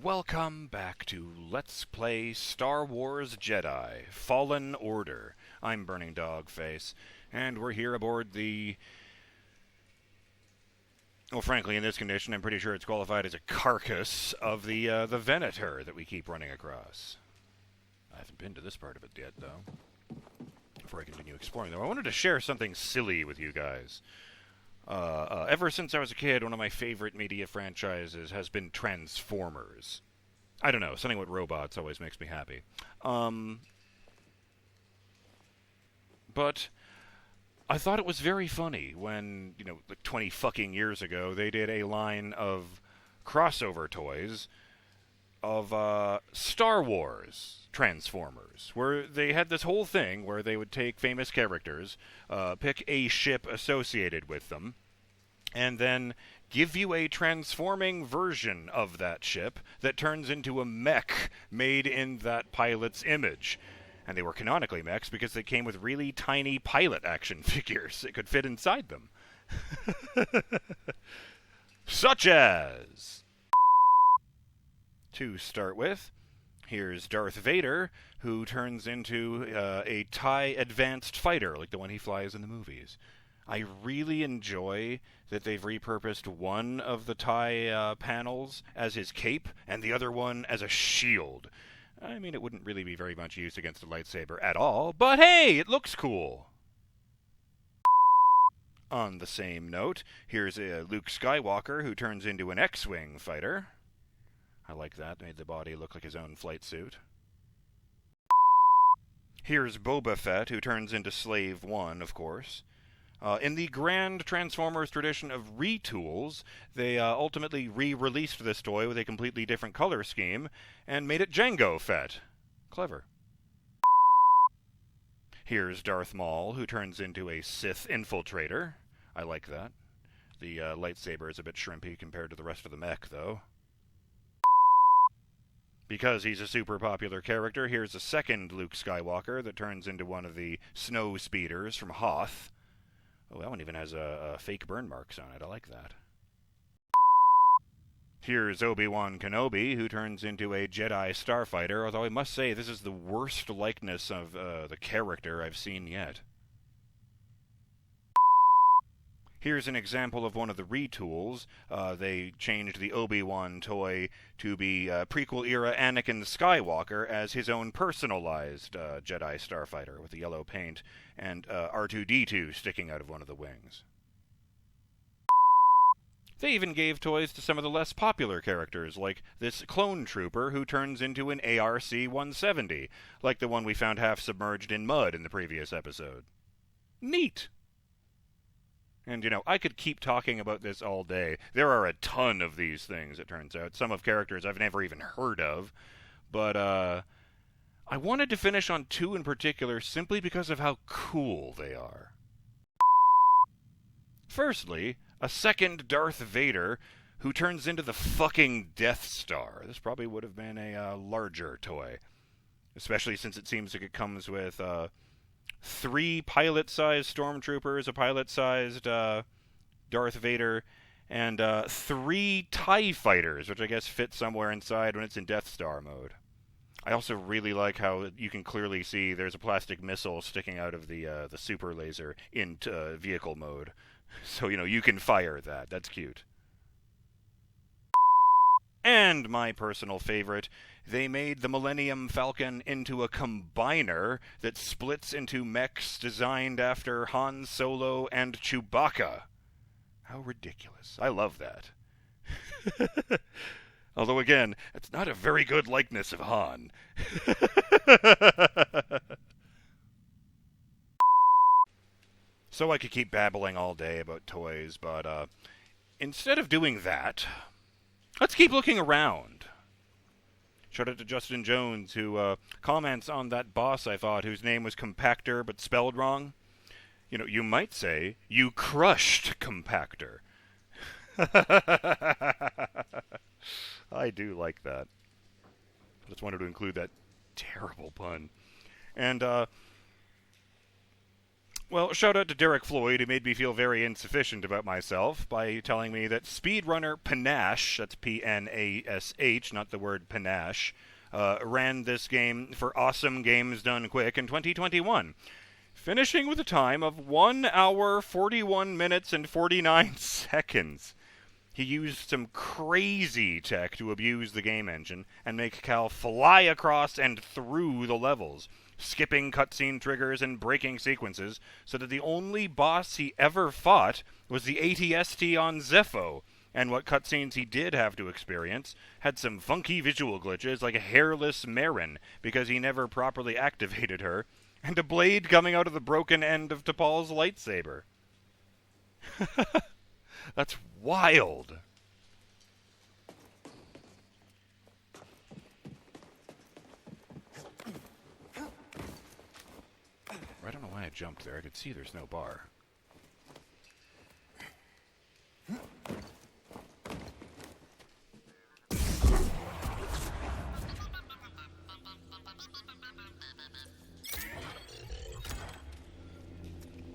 Welcome back to Let's Play Star Wars Jedi Fallen Order. I'm BurningDogFace, and we're here aboard the... Well, frankly, in this condition, I'm pretty sure it's qualified as a carcass of the Venator that we keep running across. I haven't been to this part of it yet, though. Before I continue exploring, though, I wanted to share something silly with you guys. Ever since I was a kid, one of my favorite media franchises has been Transformers. I don't know, something with robots always makes me happy. But I thought it was very funny when, like 20 fucking years ago, they did a line of crossover toys of Star Wars Transformers, where they had this whole thing where they would take famous characters, pick a ship associated with them, and then give you a transforming version of that ship that turns into a mech made in that pilot's image. And they were canonically mechs because they came with really tiny pilot action figures that could fit inside them. Such as... To start with, here's Darth Vader, who turns into a TIE advanced fighter, like the one he flies in the movies. I really enjoy that they've repurposed one of the TIE panels as his cape, and the other one as a shield. I mean, it wouldn't really be very much used against a lightsaber at all, but hey, it looks cool! On the same note, here's Luke Skywalker, who turns into an X-Wing fighter. I like that. Made the body look like his own flight suit. Here's Boba Fett, who turns into Slave One, of course. In the grand Transformers tradition of retools, they ultimately re-released this toy with a completely different color scheme and made it Jango Fett. Clever. Here's Darth Maul, who turns into a Sith infiltrator. I like that. The lightsaber is a bit shrimpy compared to the rest of the mech, though. Because he's a super popular character, here's a second Luke Skywalker that turns into one of the snow speeders from Hoth. Oh, that one even has fake burn marks on it. I like that. Here's Obi-Wan Kenobi, who turns into a Jedi starfighter, although I must say this is the worst likeness of the character I've seen yet. Here's an example of one of the retools. They changed the Obi-Wan toy to be prequel-era Anakin Skywalker as his own personalized Jedi starfighter with the yellow paint and R2-D2 sticking out of one of the wings. They even gave toys to some of the less popular characters, like this clone trooper who turns into an ARC-170, like the one we found half submerged in mud in the previous episode. Neat! And, I could keep talking about this all day. There are a ton of these things, it turns out. Some of characters I've never even heard of. But, I wanted to finish on two in particular simply because of how cool they are. Firstly, a second Darth Vader who turns into the fucking Death Star. This probably would have been a larger toy. Especially since it seems like it comes with, 3 pilot-sized stormtroopers, a pilot-sized Darth Vader, and 3 TIE fighters, which I guess fit somewhere inside when it's in Death Star mode. I also really like how you can clearly see there's a plastic missile sticking out of the super laser in vehicle mode. So, you can fire that. That's cute. And my personal favorite, they made the Millennium Falcon into a combiner that splits into mechs designed after Han Solo and Chewbacca. How ridiculous. I love that. Although, again, it's not a very good likeness of Han. So I could keep babbling all day about toys, but instead of doing that, let's keep looking around. Shout out to Justin Jones, who comments on that boss I fought whose name was Compactor but spelled wrong. You might say, you crushed Compactor. I do like that. I just wanted to include that terrible pun. And Well, shout out to Derek Floyd, who made me feel very insufficient about myself by telling me that speedrunner Panache, that's P-N-A-S-H, not the word panache, ran this game for Awesome Games Done Quick in 2021, finishing with a time of 1 hour, 41 minutes, and 49 seconds. He used some crazy tech to abuse the game engine and make Cal fly across and through the levels, skipping cutscene triggers and breaking sequences, so that the only boss he ever fought was the ATST on Zepho, and what cutscenes he did have to experience had some funky visual glitches like a hairless Marin, because he never properly activated her, and a blade coming out of the broken end of T'Pol's lightsaber. That's wild. I don't know why I jumped there. I could see there's no bar.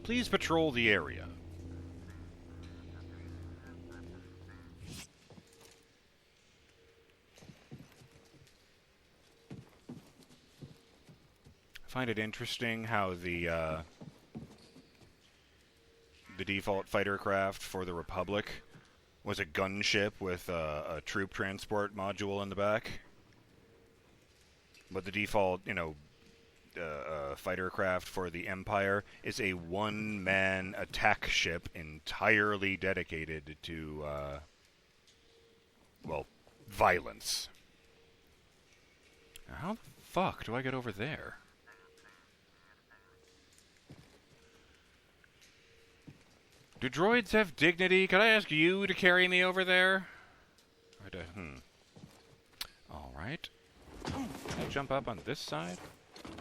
Please patrol the area. I find it interesting how the default fighter craft for the Republic was a gunship with a troop transport module in the back. But the default, fighter craft for the Empire is a one-man attack ship entirely dedicated to, violence. Now, how the fuck do I get over there? Do droids have dignity? Could I ask you to carry me over there? Or to, Alright. Can I jump up on this side?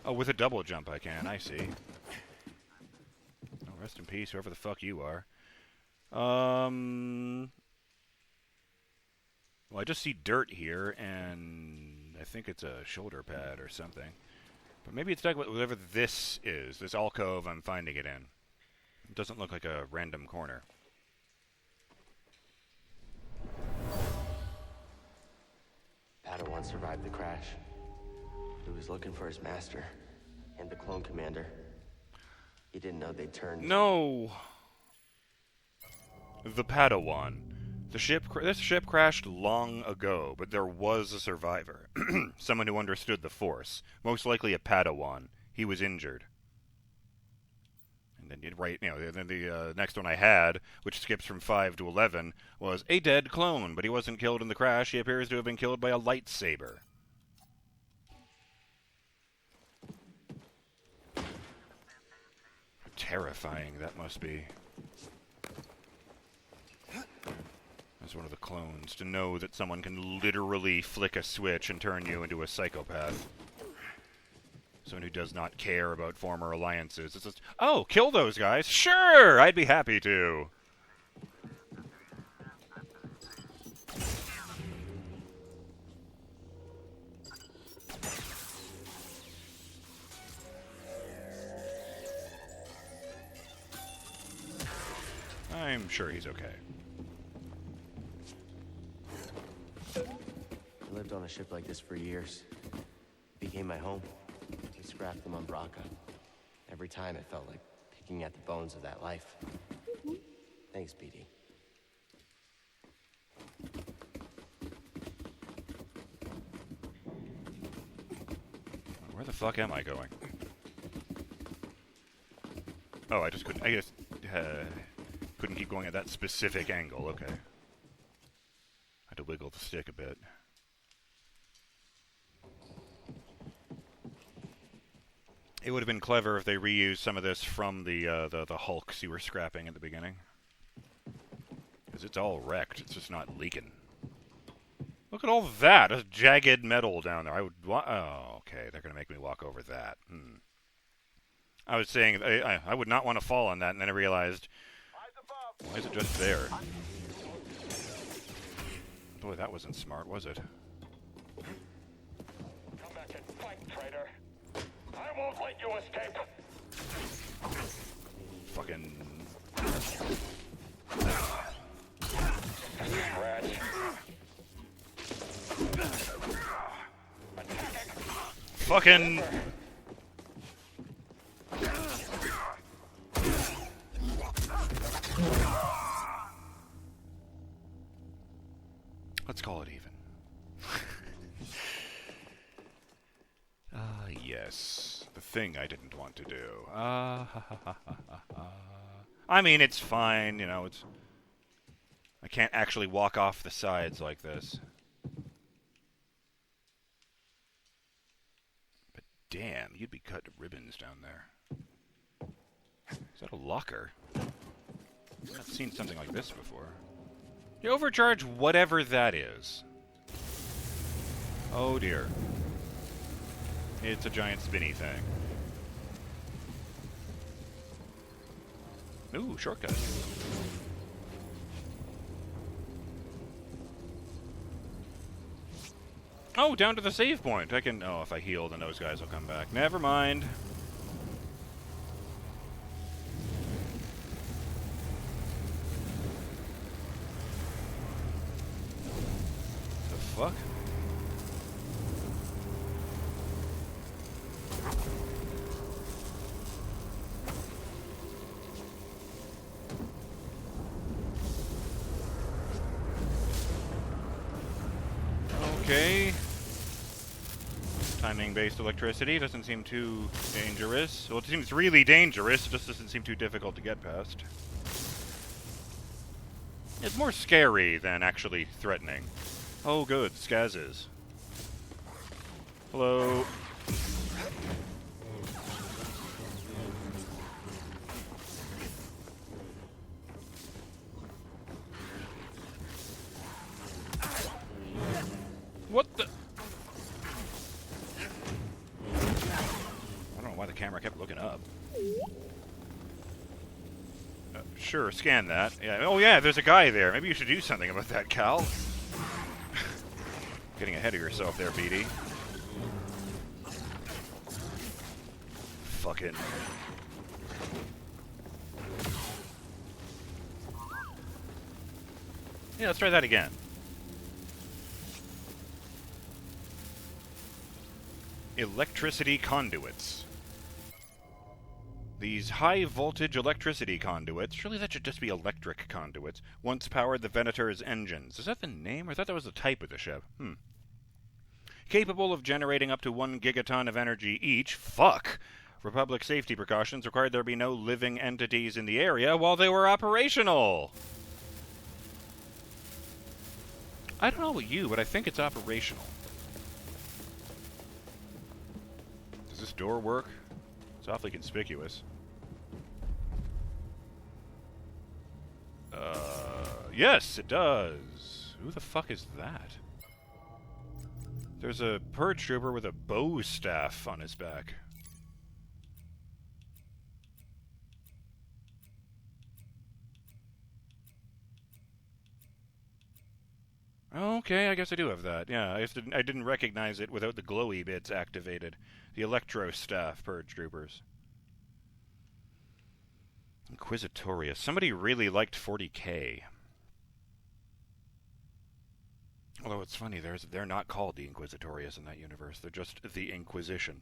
Oh, with a double jump I can, I see. Oh, rest in peace, whoever the fuck you are. Well, I just see dirt here, and I think it's a shoulder pad or something. But maybe it's like whatever this is, this alcove I'm finding it in. It doesn't look like a random corner. Padawan survived the crash. He was looking for his master and the clone commander. He didn't know they'd turn. No! The Padawan. This ship crashed long ago, but there was a survivor. Someone who understood the Force. Most likely a Padawan. He was injured. And then the next one I had, which skips from 5 to 11, was a dead clone, but he wasn't killed in the crash. He appears to have been killed by a lightsaber. Terrifying that must be. As one of the clones, to know that someone can literally flick a switch and turn you into a psychopath. Someone who does not care about former alliances. It's just, oh, kill those guys? Sure, I'd be happy to. I'm sure he's okay. I lived on a ship like this for years. It became my home. We scrapped them on Bracca. Every time it felt like picking at the bones of that life. Thanks, BD. Where the fuck am I going? Oh, I just couldn't. I guess couldn't keep going at that specific angle. Okay. Had to wiggle the stick a bit. It would have been clever if they reused some of this from the hulks you were scrapping at the beginning. Because it's all wrecked. It's just not leaking. Look at all that. There's jagged metal down there. I would oh, okay. They're going to make me walk over that. I was saying I would not want to fall on that, and then I realized, why is it just there? Boy, that wasn't smart, was it? Come back and fight, traitor. I won't let you escape. Fucking... Fucking... Let's call it even. Yes. The thing I didn't want to do. I mean, it's fine, you know, it's... I can't actually walk off the sides like this. But damn, you'd be cut to ribbons down there. Is that a locker? I've not seen something like this before. You overcharge whatever that is. Oh dear. It's a giant spinny thing. Ooh, shortcut. Oh, down to the save point. I can... Oh, if I heal, then those guys will come back. Never mind. The fuck? Okay. Timing-based electricity doesn't seem too dangerous. Well, it seems really dangerous, it just doesn't seem too difficult to get past. It's more scary than actually threatening. Oh good, Skazes. Hello. What the? I don't know why the camera kept looking up. Sure, scan that. Yeah. Oh yeah, there's a guy there. Maybe you should do something about that, Cal. Getting ahead of yourself there, BD. Fucking... Yeah, let's try that again. Electricity conduits. These high-voltage electricity conduits, surely that should just be electric conduits, once powered the Venator's engines. Is that the name? Or I thought that was the type of the ship. Capable of generating up to 1 gigaton of energy each. Fuck! For public safety precautions required there be no living entities in the area while they were operational. I don't know about you, but I think it's operational. Does this door work? It's awfully conspicuous. Yes, it does. Who the fuck is that? There's a purge trooper with a bow staff on his back. Okay, I guess I do have that. Yeah, I didn't recognize it without the glowy bits activated. The Electro Staff Purge Troopers. Inquisitorius. Somebody really liked 40K. Although it's funny, they're not called the Inquisitorius in that universe. They're just the Inquisition.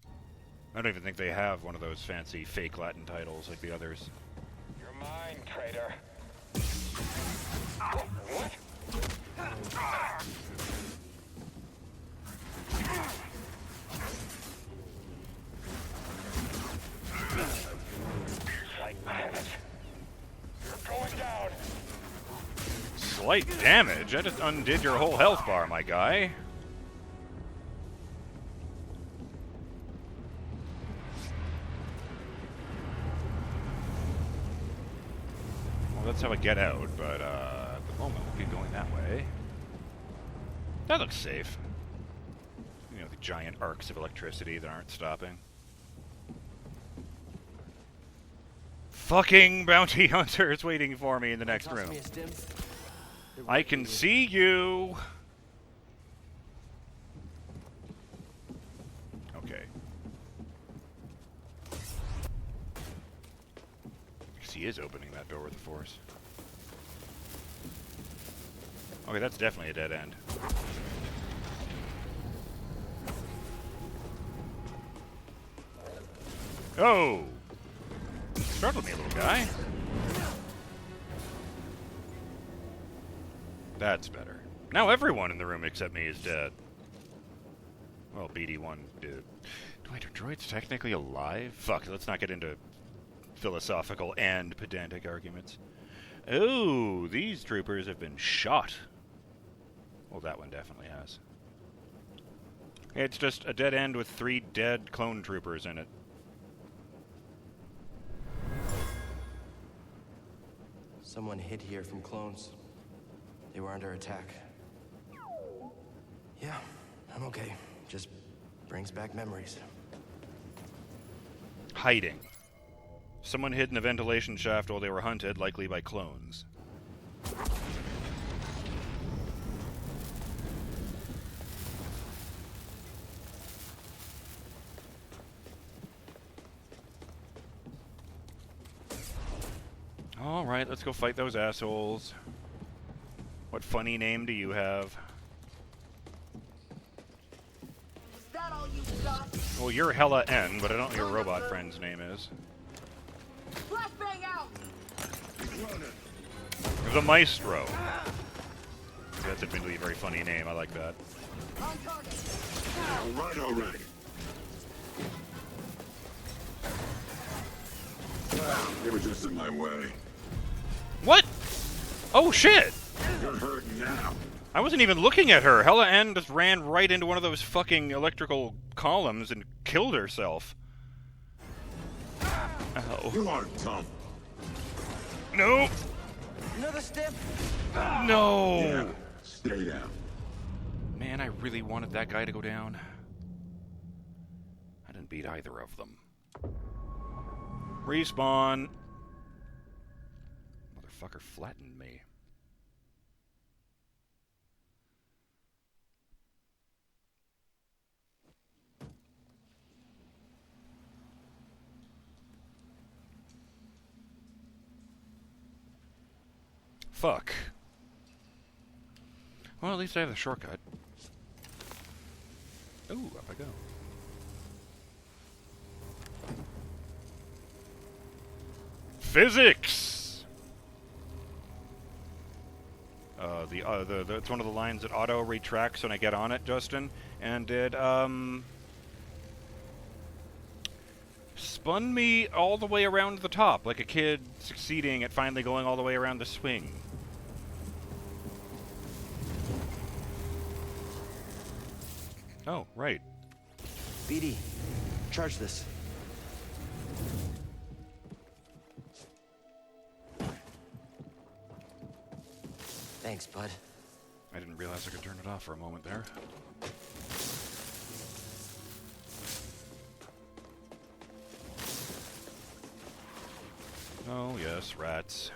I don't even think they have one of those fancy fake Latin titles like the others. You're mine, traitor. What? You're going down. Slight damage? I just undid your whole health bar, my guy. Well, that's how I get out, but at the moment we'll be going that way. That looks safe. You know, the giant arcs of electricity that aren't stopping. Fucking bounty hunters waiting for me in the next room. I can see you. Okay. he is opening that door with the force. Okay, that's definitely a dead end. Oh! Startled me, little guy. That's better. Now everyone in the room except me is dead. Well, BD1 did. Wait, are droids technically alive? Fuck, let's not get into philosophical and pedantic arguments. Oh, these troopers have been shot. Well, that one definitely has. It's just a dead end with 3 dead clone troopers in it. Someone hid here from clones. They were under attack. Yeah, I'm okay. Just brings back memories. Hiding. Someone hid in a ventilation shaft while they were hunted, likely by clones. Alright, let's go fight those assholes. What funny name do you have? Is that all you got? Well, you're Hella N, but I don't know what your robot friend's name is. Flashbang out! The Maestro. That's admittedly a very funny name. I like that. On target. All right already. They were just in my way. What? Oh, shit! You're hurting now. I wasn't even looking at her. Hella N just ran right into one of those fucking electrical columns and killed herself. Ow. You are tough. No! Another stiff? No! Yeah, stay down. Man, I really wanted that guy to go down. I didn't beat either of them. Respawn. Motherfucker flattened me. Fuck. Well, at least I have the shortcut. Ooh, up I go. Physics! It's one of the lines that auto retracts when I get on it, Justin. And it, spun me all the way around the top, like a kid succeeding at finally going all the way around the swing. Oh, right. BD, charge this. Thanks, bud. I didn't realize I could turn it off for a moment there. Oh, yes, rats.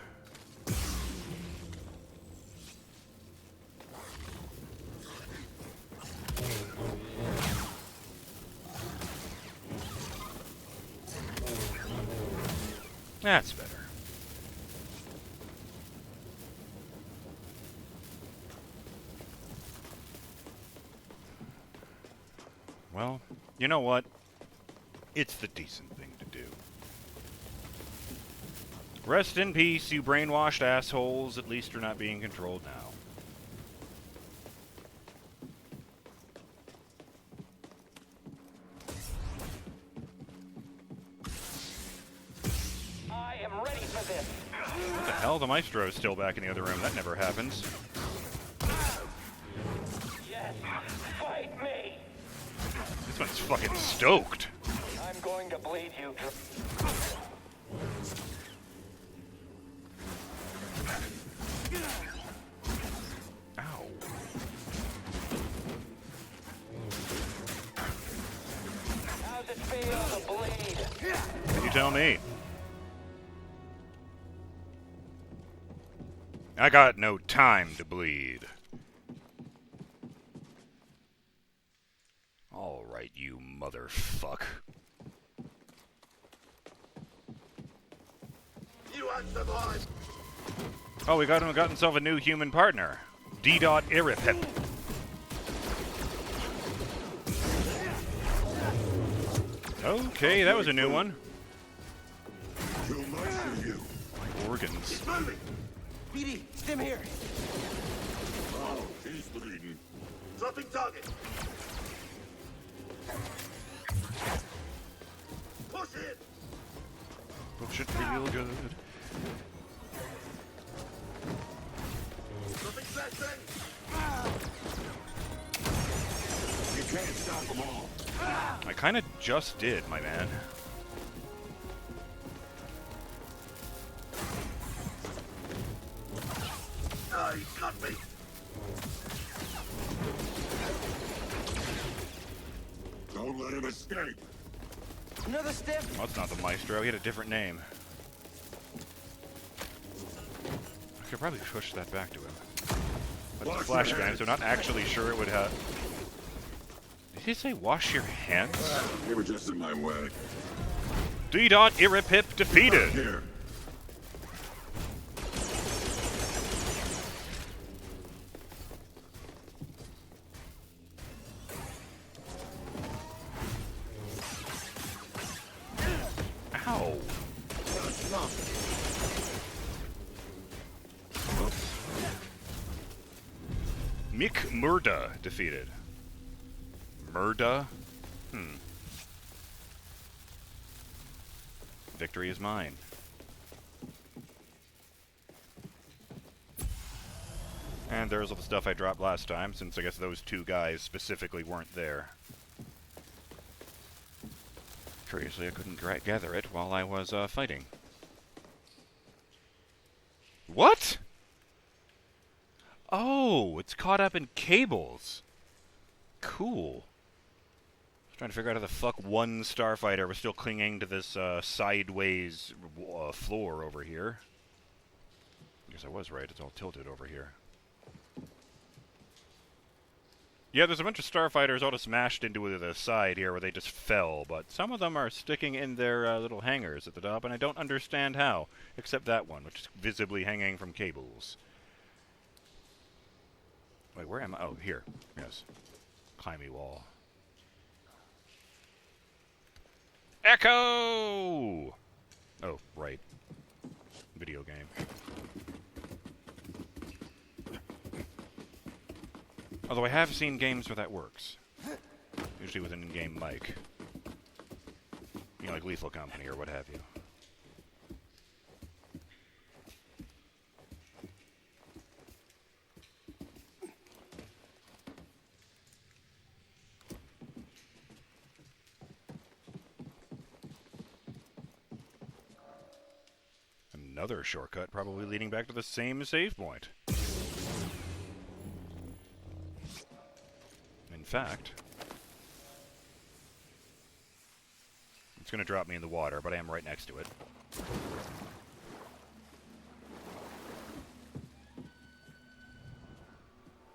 That's better. Well, you know what? It's the decent thing to do. Rest in peace, you brainwashed assholes. At least you're not being controlled now. I am ready for this. What the hell? The Maestro's still back in the other room. That never happens. Yes, fight me. This one's fucking stoked. I'm going to bleed you. Ow. How's it feel to bleed? Can you tell me? I got no time to bleed. All right, you motherfuck. You are Oh, we got himself a new human partner. D.Irripip. Okay, that was a new one. My organs. BD, stim here. Oh, he's bleeding. Dropping target. Push it. Push it real good. Dropping flashbang. You can't stop them all. I kind of just did, my man. Ah, he got me. Don't let him escape. Another stim. Oh, that's not the Maestro. He had a different name. I could probably push that back to him. But it's a flashbang, so not actually sure it would have... Did he say wash your hands? You were just in my way. D.Irripip defeated! Here. Ow! Mick Murda defeated. Murda? Victory is mine. And there's all the stuff I dropped last time, since I guess those two guys specifically weren't there. Curiously, I couldn't gather it while I was fighting. What? Oh, it's caught up in cables. Cool. I was trying to figure out how the fuck one starfighter was still clinging to this sideways floor over here. I guess I was right. It's all tilted over here. Yeah, there's a bunch of starfighters all just smashed into the side here where they just fell, but some of them are sticking in their little hangars at the top, and I don't understand how, except that one, which is visibly hanging from cables. Wait, where am I? Oh, here. Yes. Climby wall. Echo! Oh, right. Video game. Although I have seen games where that works. Usually with an in-game mic. You know, like Lethal Company or what have you. Another shortcut, probably leading back to the same save point. In fact, it's going to drop me in the water, but I am right next to it.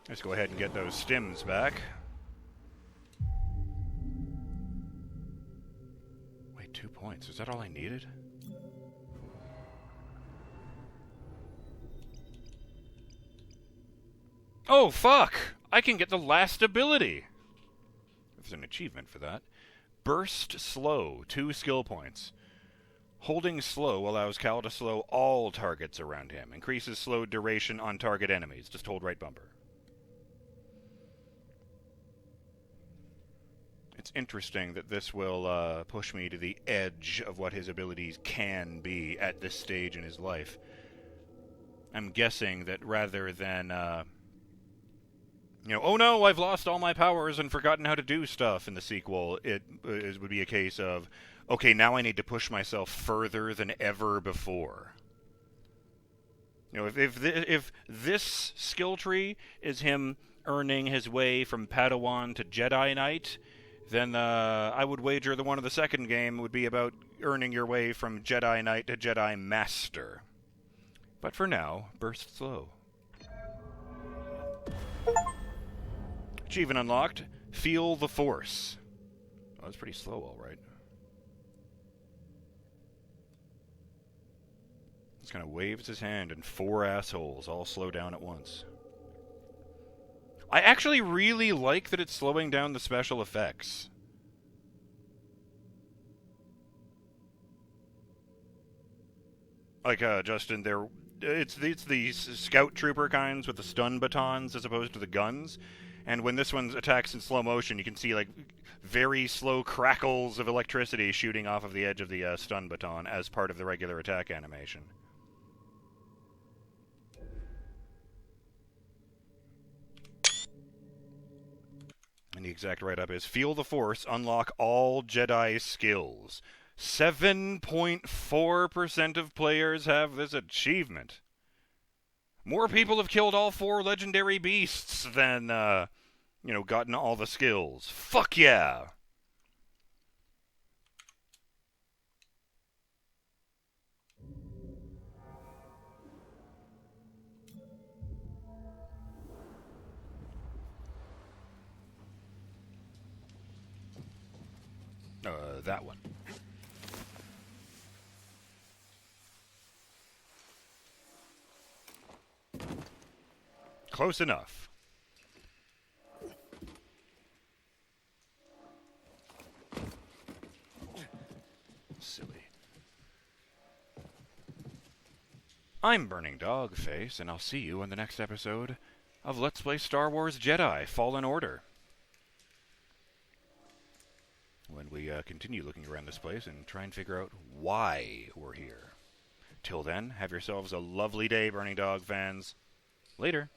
Let's go ahead and get those stims back. Wait, 2 points. Is that all I needed? Oh, fuck! I can get the last ability! There's an achievement for that. Burst Slow, 2 skill points. Holding slow allows Cal to slow all targets around him. Increases slow duration on target enemies. Just hold right bumper. It's interesting that this will push me to the edge of what his abilities can be at this stage in his life. I'm guessing that rather than... oh no, I've lost all my powers and forgotten how to do stuff in the sequel. It would be a case of, okay, now I need to push myself further than ever before. If this skill tree is him earning his way from Padawan to Jedi Knight, then I would wager the one of the second game would be about earning your way from Jedi Knight to Jedi Master. But for now, burst slow. Achievement unlocked. Feel the Force. Oh, that's pretty slow, all right. Just kind of waves his hand, and 4 assholes all slow down at once. I actually really like that it's slowing down the special effects. Like, Justin, it's the scout trooper kinds with the stun batons as opposed to the guns. And when this one attacks in slow motion, you can see, like, very slow crackles of electricity shooting off of the edge of the stun baton as part of the regular attack animation. And the exact write-up is, feel the Force, unlock all Jedi skills. 7.4% of players have this achievement. More people have killed all 4 legendary beasts than, gotten all the skills. Fuck yeah! That one. Close enough. Silly. I'm BurningDogFace, and I'll see you in the next episode of Let's Play Star Wars Jedi Fallen Order, when we continue looking around this place and try and figure out why we're here. Till then, have yourselves a lovely day, Burning Dog fans. Later.